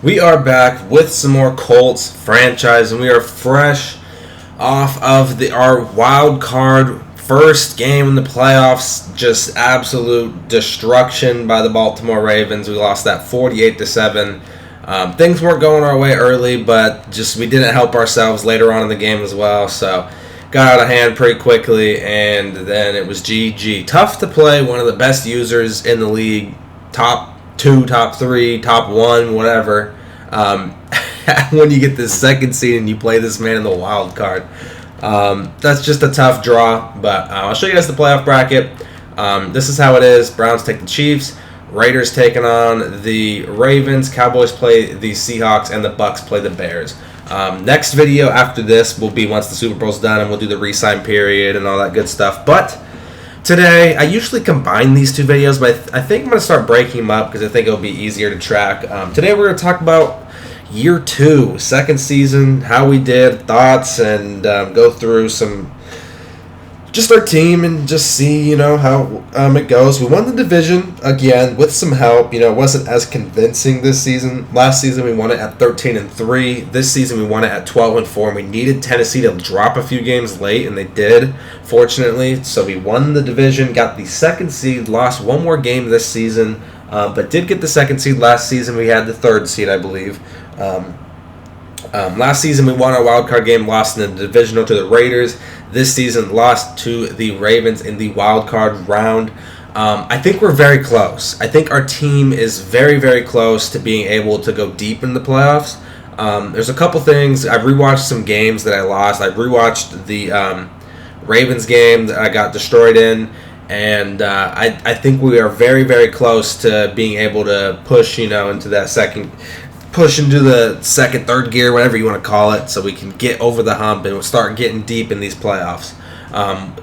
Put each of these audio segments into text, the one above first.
We are back with some more Colts franchise, and we are fresh off of our wild card first game in the playoffs. Just absolute destruction by the Baltimore Ravens. We lost that 48-7. Things weren't going our way early, but just we didn't help ourselves later on in the game as well. So got out of hand pretty quickly, and then it was GG. Tough to play one of the best users in the league, top 2, top 3, top 1, whatever. When you get this second seed and you play this man in the wild card, that's just a tough draw. But I'll show you guys the playoff bracket. This is how it is. Browns take the Chiefs, Raiders taking on the Ravens, Cowboys play the Seahawks, and the Bucks play the Bears. Next video after this will be once the Super Bowl's done, and we'll do the re-sign period and all that good stuff. But today, I usually combine these two videos, but I think I'm going to start breaking them up because I think it'll be easier to track. Today, we're going to talk about year 2, second season, how we did, thoughts, and go through just our team and just see, how it goes. We won the division again with some help. It wasn't as convincing this season. Last season, we won it at 13-3. This season, we won it at 12-4. And we needed Tennessee to drop a few games late, and they did, fortunately. So we won the division, got the second seed, lost one more game this season, but did get the second seed last season. We had the third seed, I believe. Last season, we won our wild card game, lost in the divisional to the Raiders. This season, lost to the Ravens in the wild card round. I think we're very close. I think our team is very, very close to being able to go deep in the playoffs. There's a couple things. I've rewatched some games that I lost. I rewatched the Ravens game that I got destroyed in. And I think we are very, very close to being able to push, into that second, third gear, whatever you want to call it, so we can get over the hump and start getting deep in these playoffs.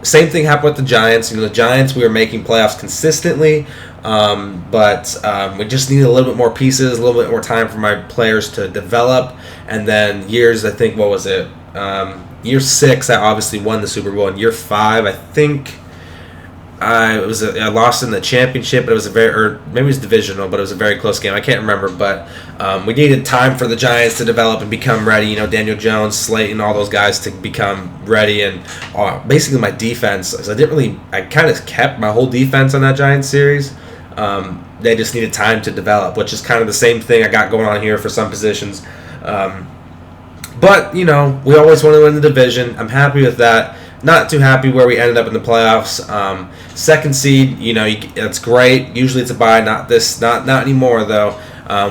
Same thing happened with the Giants. The Giants, we were making playoffs consistently, but we just needed a little bit more pieces, a little bit more time for my players to develop. And then year 6, I obviously won the Super Bowl. In year 5, I think I lost in the championship, but it was maybe it was divisional, but it was a very close game. I can't remember, but we needed time for the Giants to develop and become ready. Daniel Jones, Slayton, all those guys to become ready, and basically my defense. I kind of kept my whole defense on that Giants series. They just needed time to develop, which is kind of the same thing I got going on here for some positions. But we always want to win the division. I'm happy with that. Not too happy where we ended up in the playoffs. Second seed, that's great. Usually it's a bye. Not anymore though.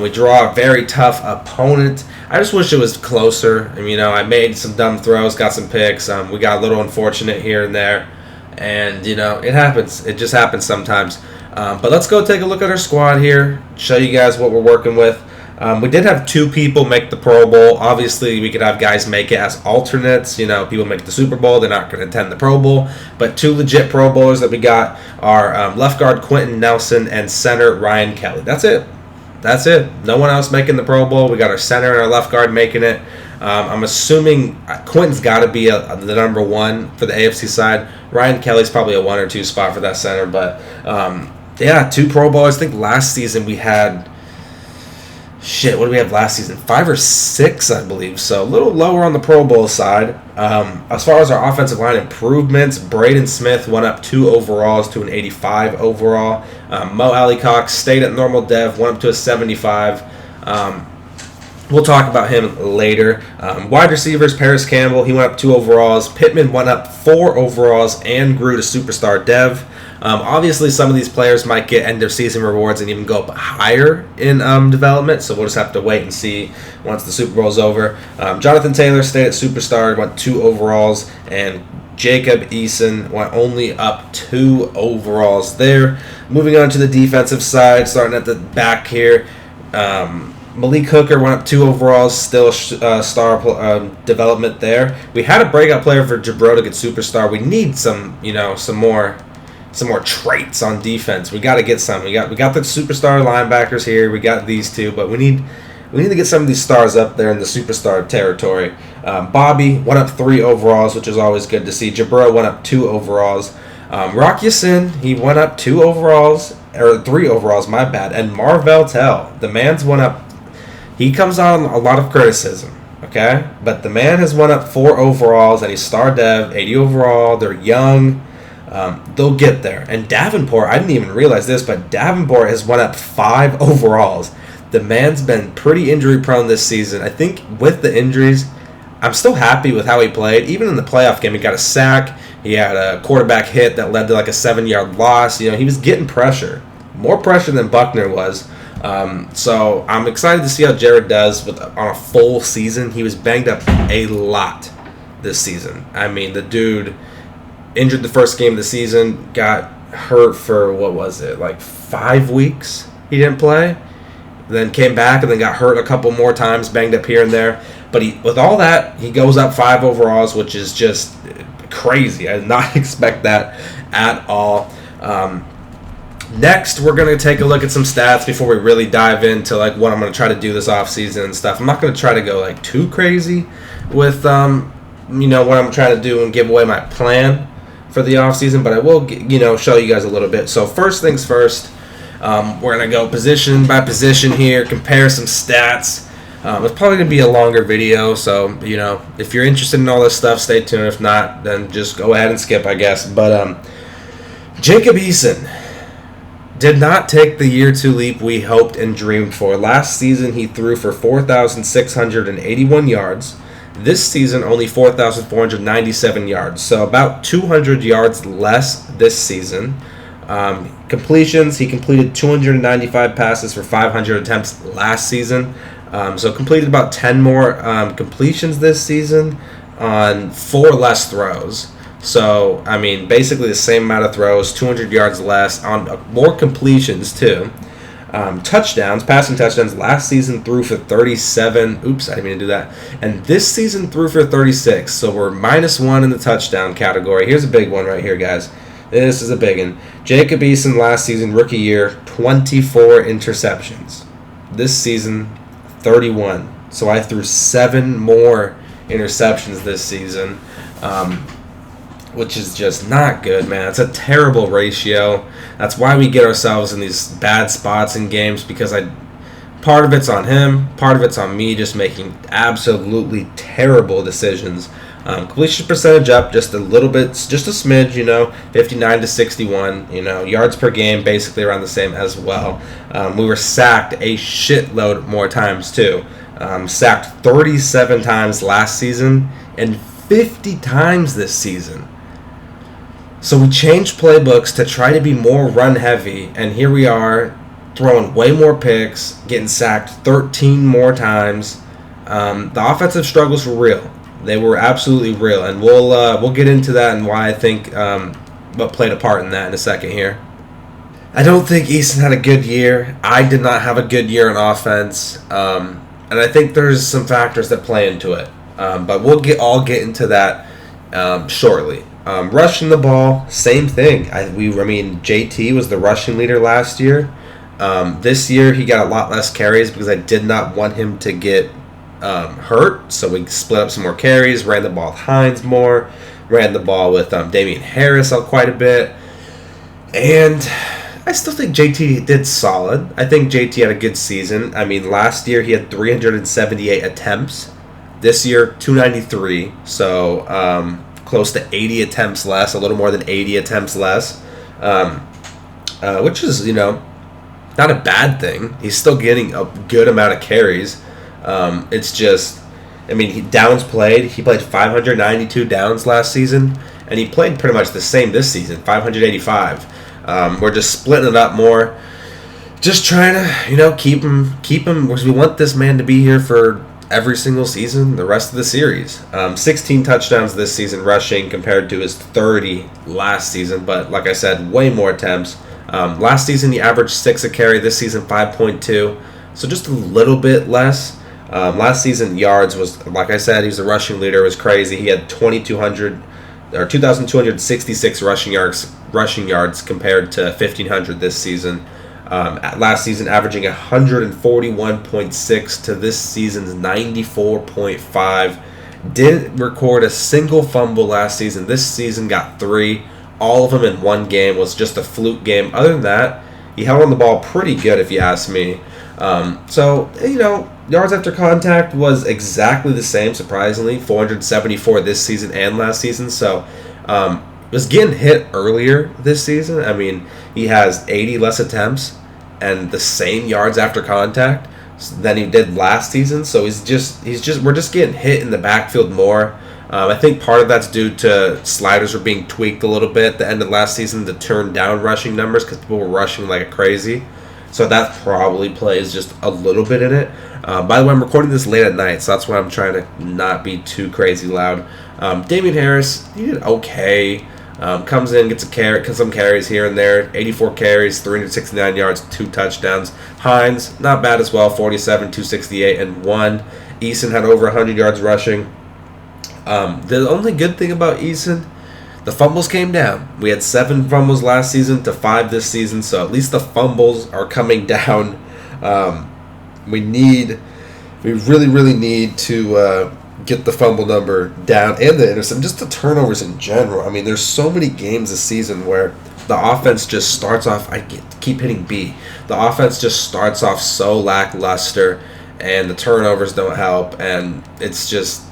We draw a very tough opponent. I just wish it was closer. I made some dumb throws, got some picks. We got a little unfortunate here and there, and it happens. It just happens sometimes. But let's go take a look at our squad here. Show you guys what we're working with. We did have 2 people make the Pro Bowl. Obviously, we could have guys make it as alternates. People make the Super Bowl. They're not going to attend the Pro Bowl. But 2 legit Pro Bowlers that we got are left guard Quentin Nelson and center Ryan Kelly. That's it. No one else making the Pro Bowl. We got our center and our left guard making it. I'm assuming Quentin's got to be the number 1 for the AFC side. Ryan Kelly's probably a 1 or 2 spot for that center. But, 2 Pro Bowlers. I think last season we had... what did we have last season? 5 or 6, I believe. So a little lower on the Pro Bowl side. As far as our offensive line improvements, Braden Smith went up 2 overalls to an 85 overall. Mo Alley-Cox stayed at normal dev, went up to a 75. We'll talk about him later. Wide receivers, Paris Campbell, he went up 2 overalls. Pittman went up 4 overalls and grew to superstar dev. Obviously, some of these players might get end-of-season rewards and even go up higher in development, so we'll just have to wait and see once the Super Bowl's over. Jonathan Taylor stayed at superstar, went 2 overalls, and Jacob Eason went only up 2 overalls there. Moving on to the defensive side, starting at the back here. Malik Hooker went up 2 overalls, still star development there. We had a breakout player for Jabro to get superstar. We need some more traits on defense. We got to get some. We got the superstar linebackers here. We got these 2, but we need to get some of these stars up there in the superstar territory. Bobby went up 3 overalls, which is always good to see. Jabro went up 2 overalls. Rock Ya-Sin, he went up 2 overalls, or 3 overalls, my bad. And Marvell Tell, the man's went up he comes on a lot of criticism, okay? But the man has won up 4 overalls, and he's star dev, 80 overall. They're young. They'll get there. And Davenport, I didn't even realize this, but Davenport has won up 5 overalls. The man's been pretty injury prone this season. I think with the injuries, I'm still happy with how he played. Even in the playoff game, he got a sack. He had a quarterback hit that led to like a 7-yard loss. You know, he was getting pressure. More pressure than Buckner was. So I'm excited to see how Jared does on a full season. He was banged up a lot this season. I mean, the dude injured the first game of the season, got hurt for, what was it, like 5 weeks he didn't play. Then came back and then got hurt a couple more times, banged up here and there. But with all that, he goes up 5 overalls, which is just crazy. I did not expect that at all. Next, we're going to take a look at some stats before we really dive into like what I'm going to try to do this offseason and stuff. I'm not going to try to go like too crazy with what I'm trying to do and give away my plan for the offseason, but I will show you guys a little bit. So first things first, we're going to go position by position here, compare some stats. It's probably going to be a longer video, so if you're interested in all this stuff, stay tuned. If not, then just go ahead and skip, I guess. But Jacob Eason did not take the year 2 leap we hoped and dreamed for. Last season, he threw for 4,681 yards. This season, only 4,497 yards. So about 200 yards less this season. Completions, he completed 295 passes for 500 attempts last season. So completed about 10 more completions this season on 4 less throws. So, I mean, basically the same amount of throws, 200 yards less, on more completions too. Touchdowns, passing touchdowns, last season threw for 37. Oops, I didn't mean to do that. And this season threw for 36. So we're -1 in the touchdown category. Here's a big one right here, guys. This is a big one. Jacob Eason last season, rookie year, 24 interceptions. This season, 31. So I threw 7 more interceptions this season. Which is just not good, man. It's a terrible ratio. That's why we get ourselves in these bad spots in games, because part of it's on him, part of it's on me just making absolutely terrible decisions. Completion percentage up just a little bit, just a smidge, 59 to 61. Yards per game basically around the same as well. We were sacked a shitload more times too. Sacked 37 times last season and 50 times this season. So we changed playbooks to try to be more run heavy, and here we are throwing way more picks, getting sacked 13 more times. The offensive struggles were real. They were absolutely real, and we'll get into that and why I think what played a part in that in a second here. I don't think Eason had a good year. I did not have a good year on offense, and I think there's some factors that play into it. But we'll get into that shortly. Rushing the ball, same thing. JT was the rushing leader last year. This year he got a lot less carries because I did not want him to get hurt. So we split up some more carries, ran the ball with Hines more, ran the ball with Damien Harris quite a bit. And I still think JT did solid. I think JT had a good season. I mean, last year he had 378 attempts. This year, 293. So, close to 80 attempts less, a little more than 80 attempts less, which is, not a bad thing. He's still getting a good amount of carries. It's just, downs played. He played 592 downs last season, and he played pretty much the same this season, 585. We're just splitting it up more, just trying to, keep him, because we want this man to be here for every single season, the rest of the series. 16 touchdowns this season rushing compared to his 30 last season, but like I said, way more attempts. Last season he averaged 6 a carry, this season 5.2, so just a little bit less. Last season yards was, like I said, he was the rushing leader. It was crazy. He had 2,266 rushing yards compared to 1,500 this season. Last season averaging 141.6 to this season's 94.5. Didn't record a single fumble last season. This season got 3. All of them in one game. Was just a fluke game. Other than that, he held on the ball pretty good if you ask me. So, yards after contact was exactly the same, surprisingly, 474 this season and last season. So, was getting hit earlier this season. I mean, he has 80 less attempts and the same yards after contact than he did last season. So we're just getting hit in the backfield more. I think part of that's due to sliders were being tweaked a little bit at the end of last season to turn down rushing numbers because people were rushing like crazy. So that probably plays just a little bit in it. By the way, I'm recording this late at night, so that's why I'm trying to not be too crazy loud. Damien Harris, he did okay. Comes in, gets some carries here and there. 84 carries, 369 yards, 2 touchdowns. Hines, not bad as well, 47, 268, and 1. Eason had over 100 yards rushing. The only good thing about Eason, the fumbles came down. We had 7 fumbles last season to 5 this season, so at least the fumbles are coming down. We really need to get the fumble number down and the interception, just the turnovers in general. I mean, there's so many games this season where the offense just starts off, keep hitting B. The offense just starts off so lackluster, and the turnovers don't help, and it's just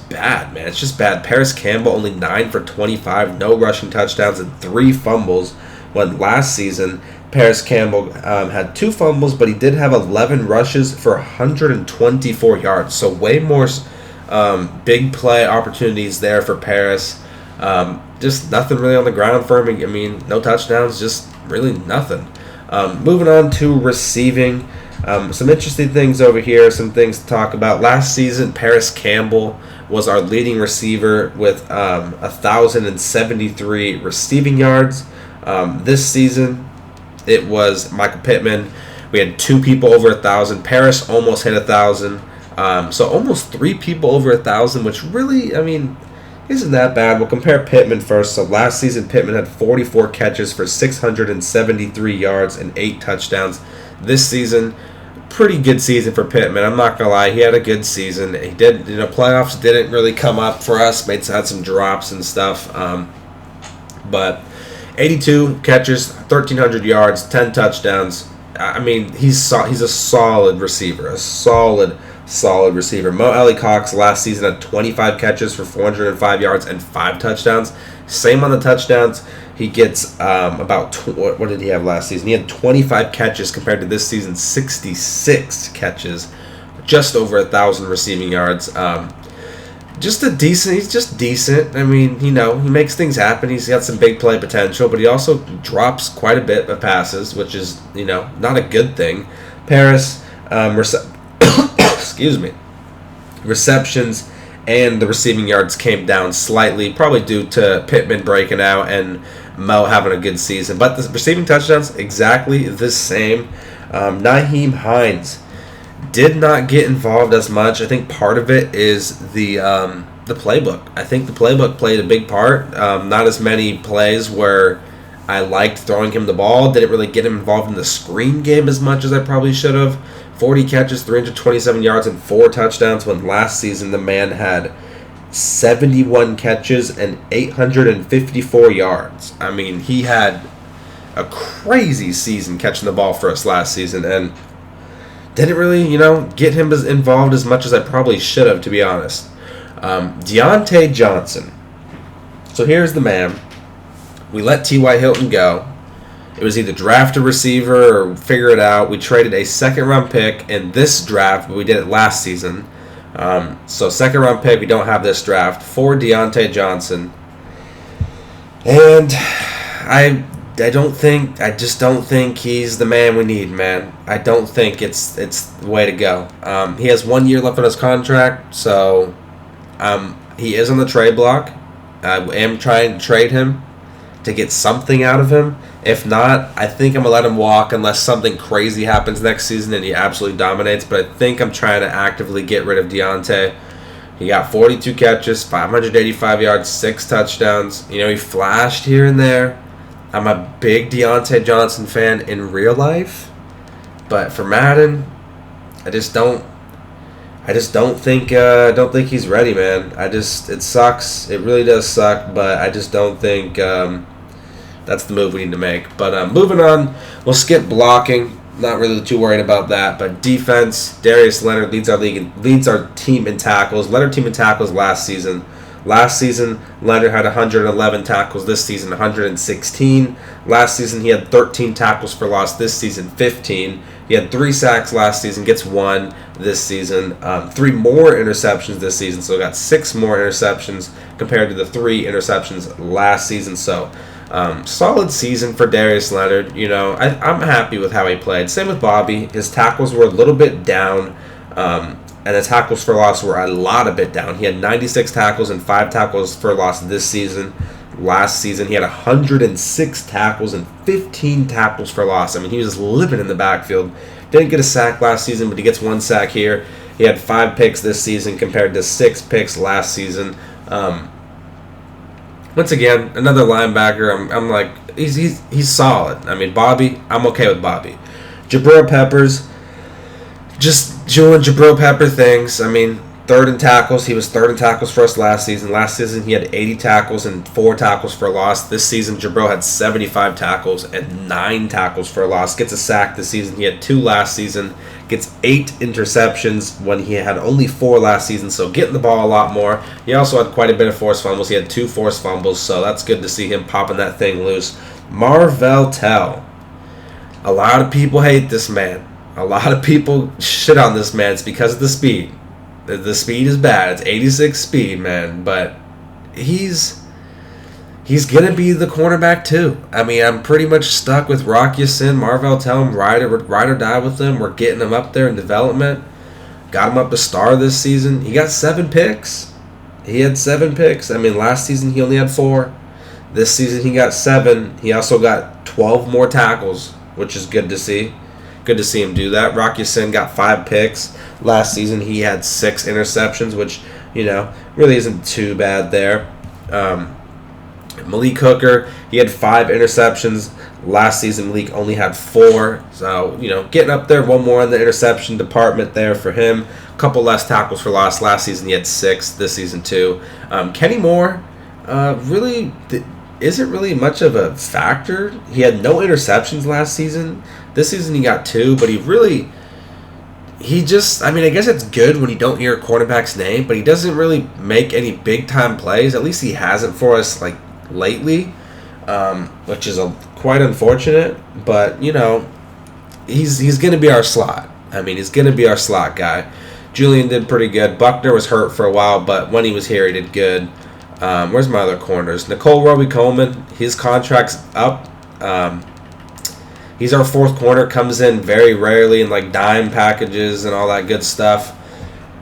bad, man. It's just bad. Paris Campbell only 9 for 25, no rushing touchdowns, and 3 fumbles, when last season Paris Campbell had 2 fumbles, but he did have 11 rushes for 124 yards. So way more big play opportunities there for Paris. Just nothing really on the ground for him. I mean, no touchdowns, just really nothing. Moving on to receiving. Some interesting things over here, some things to talk about. Last season, Paris Campbell was our leading receiver with 1,073 receiving yards. This season, it was Michael Pittman. We had 2 people over 1,000. Paris almost hit 1,000. So almost 3 people over 1,000, which really, I mean, isn't that bad. We'll compare Pittman first. So last season, Pittman had 44 catches for 673 yards and 8 touchdowns. This season, pretty good season for Pittman. I'm not going to lie. He had a good season. He did, playoffs didn't really come up for us. Had some drops and stuff. But 82 catches, 1,300 yards, 10 touchdowns. I mean, he's a solid receiver. A solid receiver. Mo Alley-Cox last season had 25 catches for 405 yards and 5 touchdowns. Same on the touchdowns. He gets what did he have last season? He had 25 catches compared to this season's 66 catches, just over 1,000 receiving yards. He's just decent. I mean, he makes things happen. He's got some big play potential, but he also drops quite a bit of passes, which is, not a good thing. Paris, excuse me, receptions and the receiving yards came down slightly, probably due to Pittman breaking out and Mo having a good season. But the receiving touchdowns, exactly the same. Nyheim Hines did not get involved as much. I think part of it is the playbook. I think the playbook played a big part. Not as many plays where I liked throwing him the ball. Didn't really get him involved in the screen game as much as I probably should have. 40 catches, 327 yards, and 4 touchdowns, when last season the man had 71 catches and 854 yards. I mean, he had a crazy season catching the ball for us last season, and didn't really, get him involved as much as I probably should have, to be honest. Deontay Johnson. So here's the man. We let T.Y. Hilton go. It was either draft a receiver or figure it out. We traded a second-round pick in this draft, but we did it last season. So second-round pick, we don't have this draft, for Deontay Johnson. And I just don't think he's the man we need, man. I don't think it's the way to go. He has 1 year left on his contract, so he is on the trade block. I am trying to trade him to get something out of him. If not, I think I'm going to let him walk unless something crazy happens next season and he absolutely dominates. But I think I'm trying to actively get rid of Deontay. He got 42 catches, 585 yards, 6 touchdowns. He flashed here and there. I'm a big Deontay Johnson fan in real life. But for Madden, I just don't think he's ready, man. It sucks. It really does suck, but I just don't think that's the move we need to make. But moving on, we'll skip blocking. not really too worried about that. But defense, Darius Leonard leads our team in tackles. Led our team in tackles last season. Last season, Leonard had 111 tackles. This season, 116. Last season, he had 13 tackles for loss. This season, 15. He had 3 sacks last season, gets 1 this season. 3 more interceptions this season, so got 6 more interceptions compared to the 3 interceptions last season. So, solid season for Darius Leonard. You know, I'm happy with how he played. Same with Bobby. His tackles were a little bit down. And the tackles for loss were a lot of bit down. He had 96 tackles and 5 tackles for loss this season. Last season, he had 106 tackles and 15 tackles for loss. I mean, he was just living in the backfield. Didn't get a sack last season, but he gets 1 sack here. He had 5 picks this season compared to 6 picks last season. Once again, another linebacker. I'm like, he's solid. I mean, Bobby, I'm okay with Bobby. Jabril Peppers, just doing Jabril Pepper things. I mean, 3rd in tackles. He was 3rd in tackles for us last season. Last season, he had 80 tackles and 4 tackles for loss. This season, Jabril had 75 tackles and 9 tackles for loss. Gets a sack this season. He had 2 last season. Gets 8 interceptions when he had only 4 last season. So getting the ball a lot more. He also had quite a bit of forced fumbles. He had 2 forced fumbles. So that's good to see him popping that thing loose. Marvell Tell. A lot of people hate this man. A lot of people shit on this man. It's because of the speed. The speed is bad. It's 86 speed, man. But he's going to be the cornerback, too. I mean, I'm pretty much stuck with Rock Ya-Sin, Marvell Tell him, ride or die with them. We're getting him up there in development. Got him up to star this season. He got 7 picks. He had 7 picks. I mean, last season he only had 4. This season he got 7. He also got 12 more tackles, which is good to see. Good to see him do that. Rock Ya-Sin got 5 picks. Last season he had 6 interceptions, which, you know, really isn't too bad there. Malik Hooker, he had 5 interceptions. Last season Malik only had 4. So, you know, getting up there, 1 more in the interception department there for him. A couple less tackles for loss. Last season he had 6. This season 2. Kenny Moore really isn't really much of a factor. He had no interceptions last season. This season he got 2, but I mean, I guess it's good when you don't hear a quarterback's name, but he doesn't really make any big-time plays. At least he hasn't for us, like, lately, which is quite unfortunate. But, you know, he's going to be our slot. I mean, he's going to be our slot guy. Julian did pretty good. Buckner was hurt for a while, but when he was here, he did good. Where's my other corners? Nicole Roby-Coleman, his contract's up. He's our 4th corner, comes in very rarely in like dime packages and all that good stuff.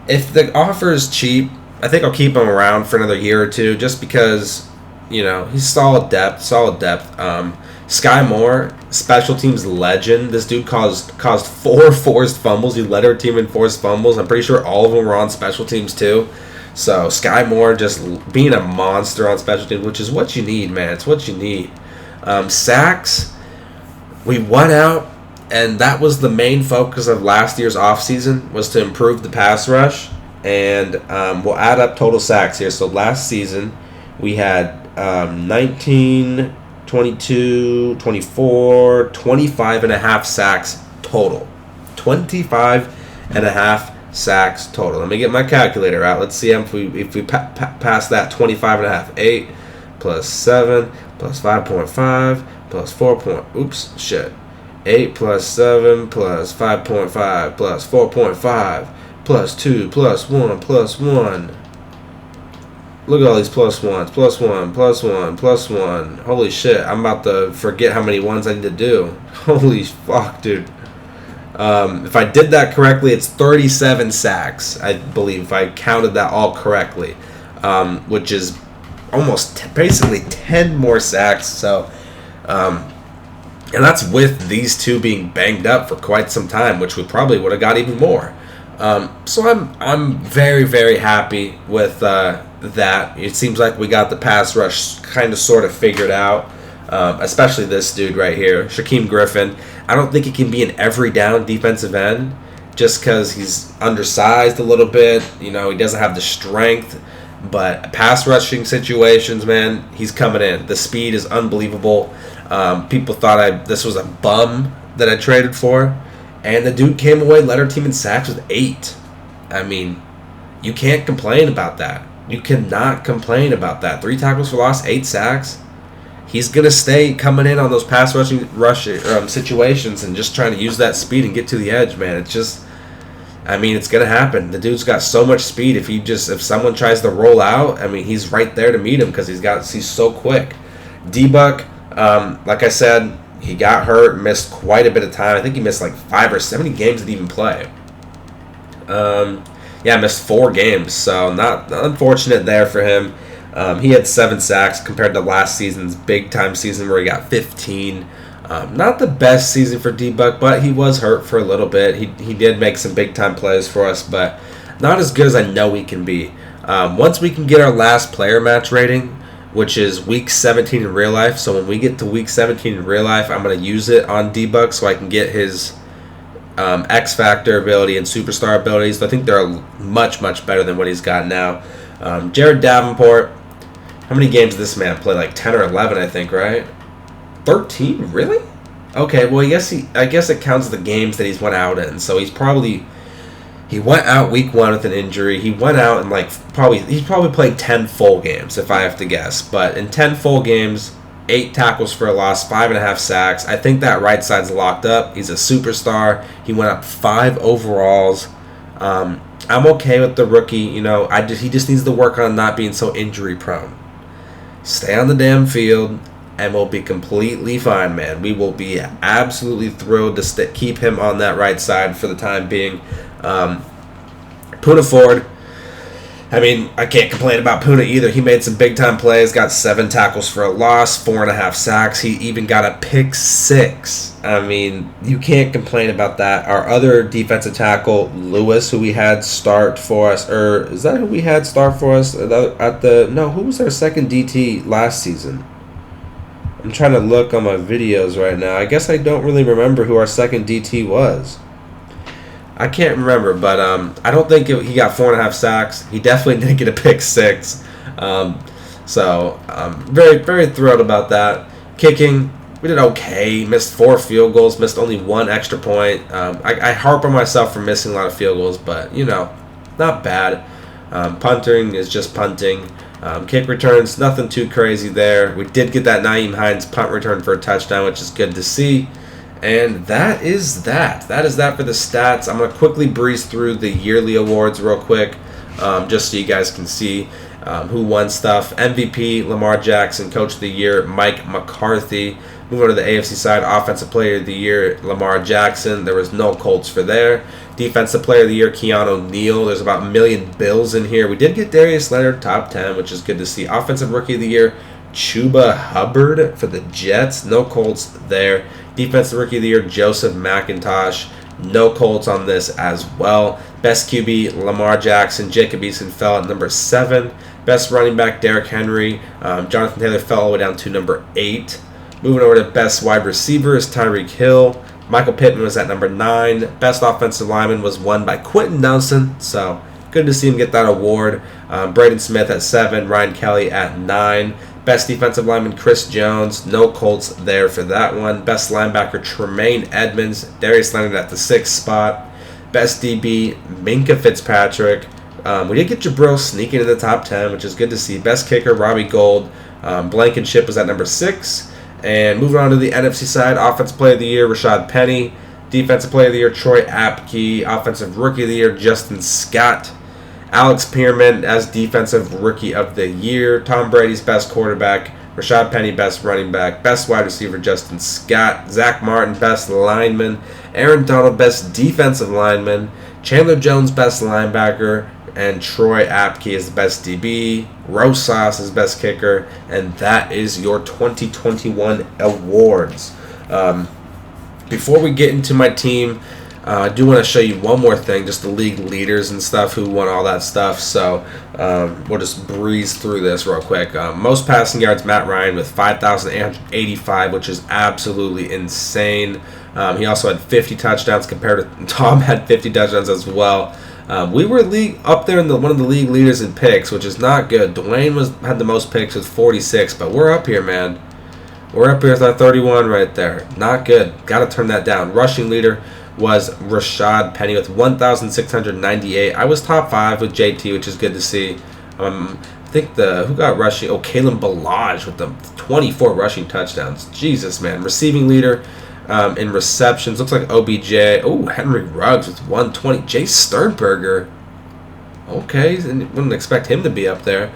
If the offer is cheap, I think I'll keep him around for another year or 2 just because, you know, he's solid depth. Sky Moore, special teams legend. This dude caused 4 forced fumbles. He led our team in forced fumbles. I'm pretty sure all of them were on special teams too. So Sky Moore just being a monster on special teams, which is what you need, man. It's what you need. Sacks. We went out, and that was the main focus of last year's offseason, was to improve the pass rush. And we'll add up total sacks here. So last season, we had 19, 22, 24, 25 and a half sacks total. 25 and a half sacks total. Let me get my calculator out. Let's see if we pass that 25 and a half. 8 plus 7 plus 5.5 plus 8 plus 7 plus 5.5 plus 4.5 plus 2 plus 1 plus 1. Look at all these plus ones. Plus 1, plus 1, plus 1. Holy shit, I'm about to forget how many ones I need to do. Holy fuck, dude. If I did that correctly, it's 37 sacks, I believe, if I counted that all correctly, which is almost basically 10 more sacks. So, and that's with these 2 being banged up for quite some time, which we probably would have got even more. So I'm very, very happy with that. It seems like we got the pass rush kind of sort of figured out, especially this dude right here, Shaquem Griffin. I don't think he can be an every down defensive end just because he's undersized a little bit. You know, he doesn't have the strength. But pass rushing situations, man, he's coming in. The speed is unbelievable. People thought this was a bum that I traded for. And the dude came away, led our team in sacks with 8. I mean, you can't complain about that. You cannot complain about that. 3 tackles for loss, 8 sacks. He's going to stay coming in on those pass rushing situations and just trying to use that speed and get to the edge, man. It's just, I mean, it's going to happen. The dude's got so much speed. If someone tries to roll out, I mean, he's right there to meet him because he's so quick. D-Buck, like I said, he got hurt, missed quite a bit of time. I think he missed like 5 or 7 games didn't even play. Missed 4 games, so not unfortunate there for him. He had 7 sacks compared to last season's big-time season where he got 15. Not the best season for D-Buck, but he was hurt for a little bit. He did make some big-time plays for us, but not as good as I know he can be. Once we can get our last player match rating, which is week 17 in real life, so when we get to week 17 in real life, I'm going to use it on D-Buck so I can get his X-Factor ability and Superstar abilities. I think they're much, much better than what he's got now. Jared Davenport, how many games did this man play? Like 10 or 11, I think, right? 13? Really? Okay, well, I guess it counts the games that he's went out in. So he went out week 1 with an injury. He went out and he's probably played 10 full games, if I have to guess. But in 10 full games, 8 tackles for a loss, 5.5 sacks. I think that right side's locked up. He's a superstar. He went up 5 overalls. I'm okay with the rookie. He just needs to work on not being so injury prone. Stay on the damn field, and we'll be completely fine, man. We will be absolutely thrilled to keep him on that right side for the time being. Puna Ford, I mean, I can't complain about Puna either. He made some big-time plays, got 7 tackles for a loss, 4.5 sacks. He even got a pick 6. I mean, you can't complain about that. Our other defensive tackle, Lewis, who we had start for us, or is that who we had start for us who was our second DT last season? I'm trying to look on my videos right now. I guess I don't really remember who our second DT was. I can't remember, but I don't think he got 4.5 sacks. He definitely didn't get a pick 6. So I'm very, very thrilled about that. Kicking, we did okay. Missed 4 field goals, missed only 1 extra point. I harp on myself for missing a lot of field goals, but, not bad. Punting is just punting. Kick returns, nothing too crazy there. We did get that Nyheim Hines punt return for a touchdown, which is good to see. And that is that. That is that for the stats. I'm going to quickly breeze through the yearly awards real quick, just so you guys can see who won stuff. MVP, Lamar Jackson. Coach of the Year, Mike McCarthy. Moving on to the AFC side, Offensive Player of the Year, Lamar Jackson. There was no Colts for there. Defensive Player of the Year, Keanu Neal. There's about a million Bills in here. We did get Darius Leonard, top 10, which is good to see. Offensive Rookie of the Year, Chuba Hubbard for the Jets. No Colts there. Defensive Rookie of the Year, Joseph McIntosh. No Colts on this as well. Best QB, Lamar Jackson. Jacob Eason fell at number 7. Best running back, Derrick Henry. Jonathan Taylor fell all the way down to number 8. Moving over to best wide receiver is Tyreek Hill. Michael Pittman was at number 9. Best offensive lineman was won by Quentin Nelson. So good to see him get that award. Braden Smith at 7. Ryan Kelly at 9. Best defensive lineman, Chris Jones. No Colts there for that one. Best linebacker, Tremaine Edmonds. Darius Leonard at the 6th spot. Best DB, Minkah Fitzpatrick. We did get Jabril sneaking in the top 10, which is good to see. Best kicker, Robbie Gould. Blankenship was at number 6. And moving on to the NFC side, Offensive Player of the Year, Rashad Penny. Defensive Player of the Year, Troy Apke. Offensive Rookie of the Year, Justin Scott. Alex Pierman as Defensive Rookie of the Year. Tom Brady's best quarterback. Rashad Penny, best running back. Best wide receiver, Justin Scott. Zach Martin, best lineman. Aaron Donald, best defensive lineman. Chandler Jones, best linebacker. And Troy Apke is the best DB. Rosas is best kicker. And that is your 2021 awards. Before we get into my team, I do want to show you one more thing, just the league leaders and stuff who won all that stuff. So we'll just breeze through this real quick. Most passing yards, Matt Ryan with 5,885, which is absolutely insane. He also had 50 touchdowns compared to Tom had 50 touchdowns as well. We were up there in one of the league leaders in picks, which is not good. Dwayne had the most picks with 46, but we're up here, man. We're up here with our 31 right there. Not good. Got to turn that down. Rushing leader, was Rashad Penny with 1,698. I was top 5 with JT, which is good to see. I think who got rushing? Oh, Kalen Ballage with the 24 rushing touchdowns. Jesus, man. Receiving leader in receptions. Looks like OBJ. Oh, Henry Ruggs with 120. Jay Sternberger. Okay, wouldn't expect him to be up there.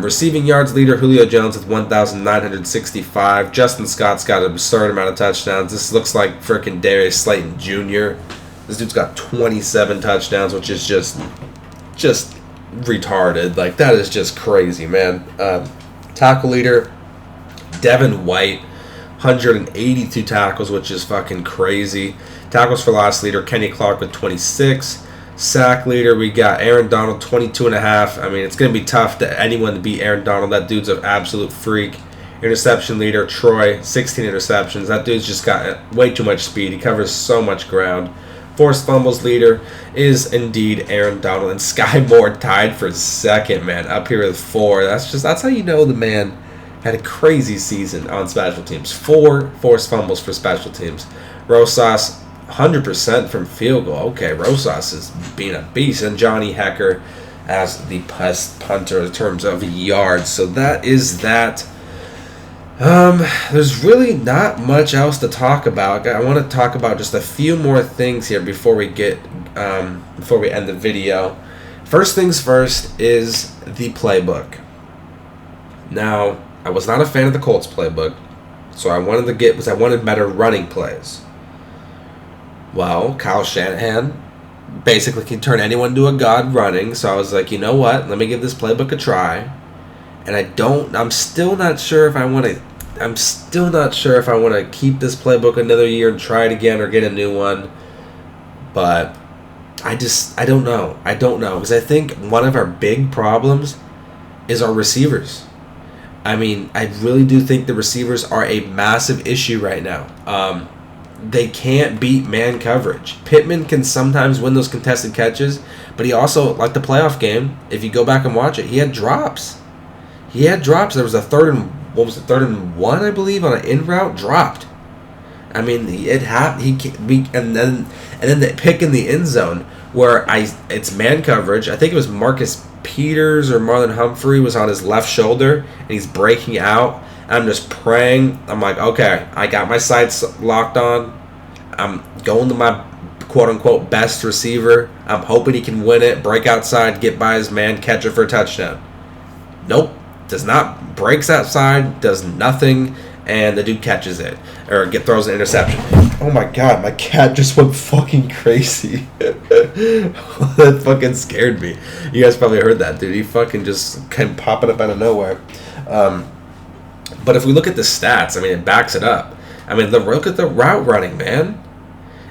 Receiving yards leader, Julio Jones with 1,965. Justin Scott's got an absurd amount of touchdowns. This looks like frickin' Darius Slayton Jr. This dude's got 27 touchdowns, which is just retarded. Like, that is just crazy, man. Tackle leader, Devin White, 182 tackles, which is fucking crazy. Tackles for loss leader, Kenny Clark with 26. Sack leader, we got Aaron Donald, 22.5. I mean, it's going to be tough to anyone to beat Aaron Donald. That dude's an absolute freak. Interception leader, Troy, 16 interceptions. That dude's just got way too much speed. He covers so much ground. Forced fumbles leader is indeed Aaron Donald. And Sky Moore tied for second, man, up here with 4. That's how you know the man had a crazy season on special teams. 4 forced fumbles for special teams. Rosas, 100% from field goal. Okay, Rosas is being a beast. And Johnny Hecker as the punter in terms of yards. So that is that. There's really not much else to talk about. I want to talk about just a few more things here before we end the video. First things first is the playbook. Now, I was not a fan of the Colts playbook, so I wanted better running plays. Well, Kyle Shanahan basically can turn anyone into a god running, so I was like, you know what? Let me give this playbook a try. And I'm still not sure if I want to keep this playbook another year and try it again or get a new one. But I don't know. Because I think one of our big problems is our receivers. I mean, I really do think the receivers are a massive issue right now. They can't beat man coverage. Pittman can sometimes win those contested catches, but he also, like the playoff game, if you go back and watch it, he had drops. There was a third and 1, I believe, on an in route, dropped. I mean, it happened. And then the pick in the end zone where it's man coverage. I think it was Marcus Peters or Marlon Humphrey was on his left shoulder, and he's breaking out. I'm just praying. I'm like, okay, I got my sights locked on. I'm going to my quote-unquote best receiver. I'm hoping he can win it, break outside, get by his man, catch it for a touchdown. Nope. Does not. Breaks outside, does nothing, and the dude catches it. Or throws an interception. Oh my god, my cat just went fucking crazy. That fucking scared me. You guys probably heard that, dude. He fucking just came popping up out of nowhere. But if we look at the stats, I mean, it backs it up. I mean, look at the route running, man.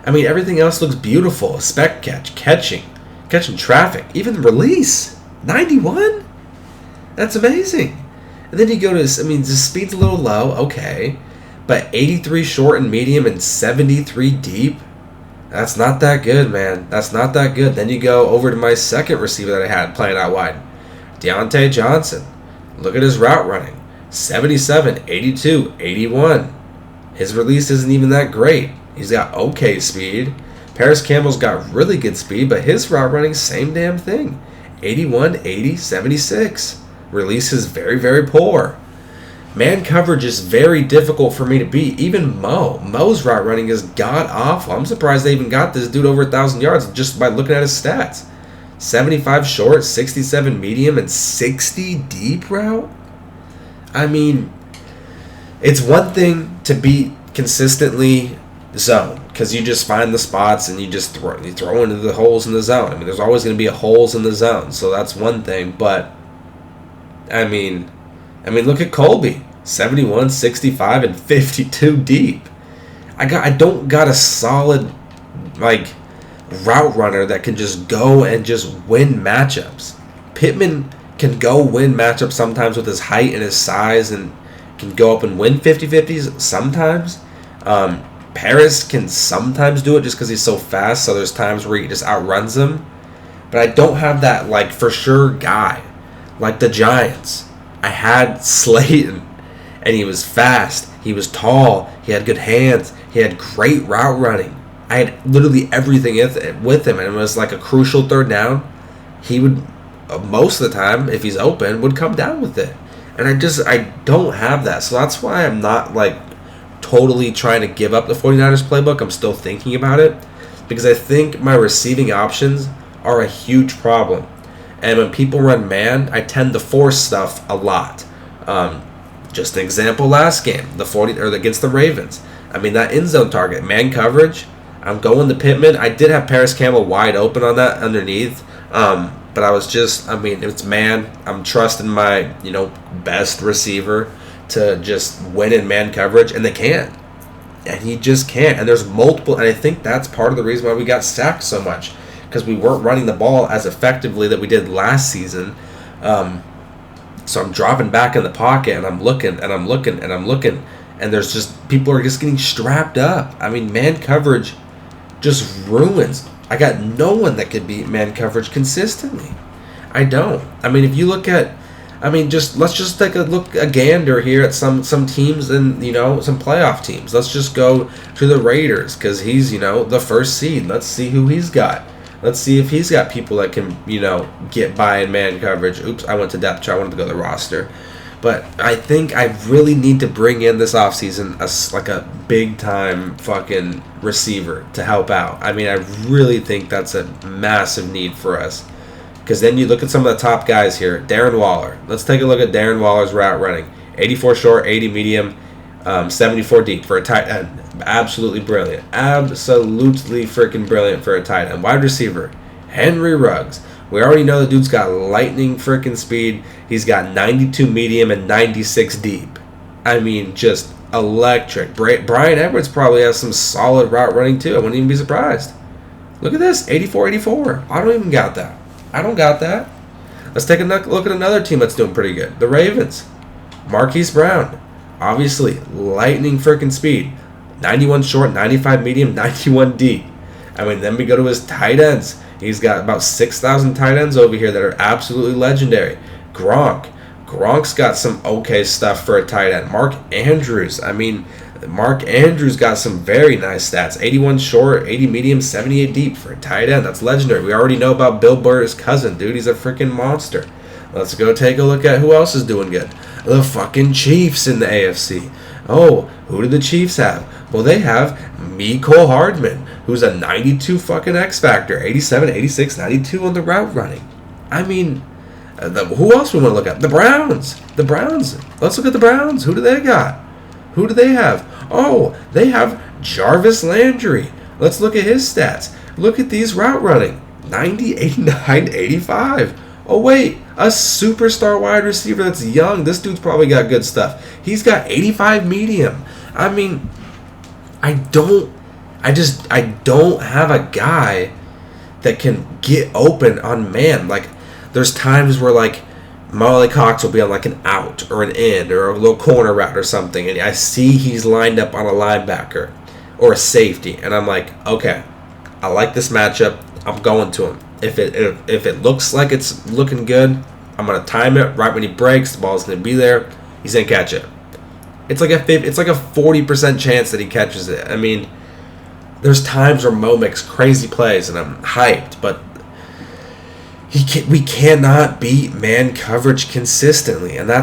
I mean, everything else looks beautiful. Spec catch, catching traffic, even release. 91? That's amazing. And then you go to, the speed's a little low, okay. But 83 short and medium and 73 deep? That's not that good, man. That's not that good. Then you go over to my second receiver that I had playing out wide. Deontay Johnson. Look at his route running. 77, 82, 81. His release isn't even that great. He's got okay speed. Paris Campbell's got really good speed, but his route running, same damn thing. 81, 80, 76. Release is very, very poor. Man coverage is very difficult for me to beat. Even Mo's route running is god-awful. I'm surprised they even got this dude over 1,000 yards just by looking at his stats. 75 short, 67 medium, and 60 deep route? I mean, it's one thing to beat consistently zone because you just find the spots and you throw into the holes in the zone. I mean, there's always going to be holes in the zone, so that's one thing. But I mean, look at Colby, 71, 65, and 52 deep. I don't got a solid route runner that can just go and just win matchups. Pittman can go win matchups sometimes with his height and his size and can go up and win 50-50s sometimes. Paris can sometimes do it just because he's so fast, so there's times where he just outruns him. But I don't have that, for sure guy. Like the Giants. I had Slayton, and he was fast. He was tall. He had good hands. He had great route running. I had literally everything with him, and it was like a crucial third down. He would, most of the time, if he's open, would come down with it. And I don't have that. So that's why I'm not like totally trying to give up the 49ers playbook. I'm still thinking about it because I think my receiving options are a huge problem. And when people run man, I tend to force stuff a lot. Just an example, last game, against the Ravens. I mean, that end zone target, man coverage, I'm going to Pittman. I did have Paris Campbell wide open on that underneath. But I was just, it's man. I'm trusting my, best receiver to just win in man coverage, and they can't. And he just can't. And there's multiple, and I think that's part of the reason why we got sacked so much, because we weren't running the ball as effectively that we did last season. So I'm dropping back in the pocket, and I'm looking, and there's just, people are just getting strapped up. I memean, man coverage just ruins. I got no one that could beat man coverage consistently. I don't. I mean, if you look at, let's just take a gander here at some teams and, some playoff teams. Let's just go to the Raiders because he's, the first seed. Let's see who he's got. Let's see if he's got people that can, get by in man coverage. Oops, I went to depth chart. I wanted to go to the roster. But I think I really need to bring in this offseason a big-time fucking receiver to help out. I mean, I really think that's a massive need for us. Because then you look at some of the top guys here. Darren Waller. Let's take a look at Darren Waller's route running. 84 short, 80 medium, 74 deep for a tight end. Absolutely brilliant. Absolutely freaking brilliant for a tight end. Wide receiver, Henry Ruggs. We already know the dude's got lightning freaking speed. He's got 92 medium and 96 deep. I mean, just electric. Brian Edwards probably has some solid route running too. I wouldn't even be surprised. Look at this, 84-84. I don't even got that. I don't got that. Let's take a look at another team that's doing pretty good. The Ravens. Marquis Brown. Obviously, lightning freaking speed. 91 short, 95 medium, 91 deep. I mean, then we go to his tight ends. He's got about 6,000 tight ends over here that are absolutely legendary. Gronk's got some okay stuff for a tight end. Mark Andrews got some very nice stats. 81 short, 80 medium, 78 deep for a tight end. That's legendary. We already know about Bill Burr's cousin. Dude, he's a freaking monster. Let's go take a look at who else is doing good. The fucking Chiefs in the AFC. Oh, who do the Chiefs have? Well, they have Mecole Hardman, who's a 92 fucking X Factor. 87, 86, 92 on the route running. I mean, who else we want to look at? The Browns. Let's look at the Browns. Who do they got? Who do they have? Oh, they have Jarvis Landry. Let's look at his stats. Look at these route running. 90, 89, 85. Oh, wait. A superstar wide receiver that's young. This dude's probably got good stuff. He's got 85 medium. I mean, I don't have a guy that can get open on man. Like, there's times where, like, Malik Hooker will be on, like, an out or an in or a little corner route or something, and I see he's lined up on a linebacker or a safety, and I'm like, okay, I like this matchup. I'm going to him. If it looks like it's looking good, I'm going to time it right when he breaks. The ball's going to be there. He's going to catch it. It's like a 40% chance that he catches it. I mean, there's times where Mo makes crazy plays, and I'm hyped, but we cannot beat man coverage consistently, and it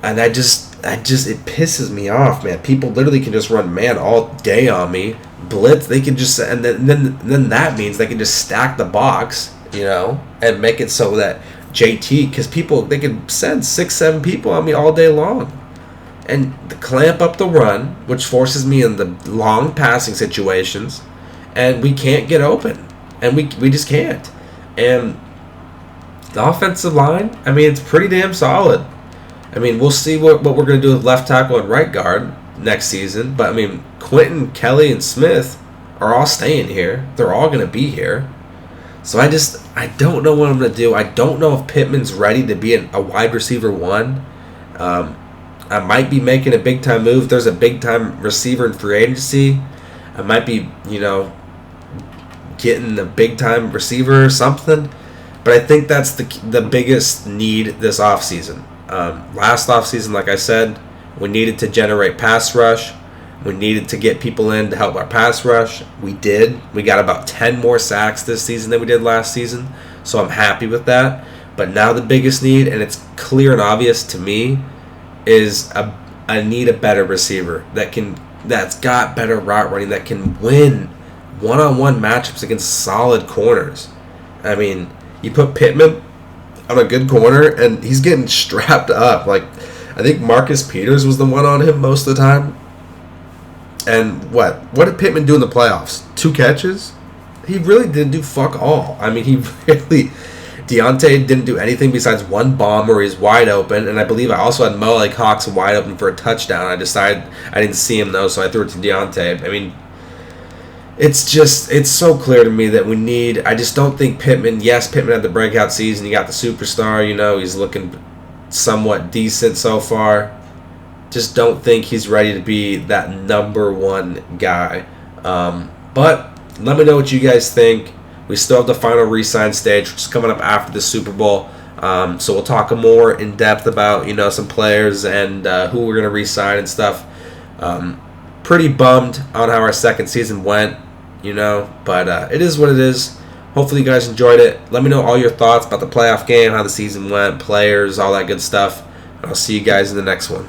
pisses me off, man. People literally can just run man all day on me, blitz. They can just, and then that means they can just stack the box, and make it so that JT, because they can send 6-7 people on me all day long, and clamp up the run, which forces me in the long passing situations, and we can't get open, and we just can't. And the offensive line, it's pretty damn solid. We'll see what we're going to do with left tackle and right guard next season, but Quentin, Kelly, and Smith are all staying here. They're all going to be here. So I don't know what I'm going to do. I don't know if Pittman's ready to be a wide receiver one. I might be making a big-time move. There's a big-time receiver in free agency. I might be, getting a big-time receiver or something. But I think that's the biggest need this offseason. Last offseason, like I said, we needed to generate pass rush. We needed to get people in to help our pass rush. We did. We got about 10 more sacks this season than we did last season, so I'm happy with that. But now the biggest need, and it's clear and obvious to me, is I need a better receiver that's got better route running, that can win one-on-one matchups against solid corners. I mean, you put Pittman on a good corner, and he's getting strapped up. Like, I think Marcus Peters was the one on him most of the time. And what did Pittman do in the playoffs? 2 catches? He really didn't do fuck all. I mean, Deontay didn't do anything besides one bomb where he's wide open, and I believe I also had Malik Hooker wide open for a touchdown. I decided I didn't see him though, so I threw it to Deontay. I mean, it's so clear to me that I just don't think Pittman had the breakout season. He got the superstar, he's looking somewhat decent so far. Just don't think he's ready to be that number one guy. But let me know what you guys think. We still have the final re-sign stage, which is coming up after the Super Bowl. So we'll talk more in depth about some players and who we're going to re-sign and stuff. Pretty bummed on how our second season went, but it is what it is. Hopefully you guys enjoyed it. Let me know all your thoughts about the playoff game, how the season went, players, all that good stuff. And I'll see you guys in the next one.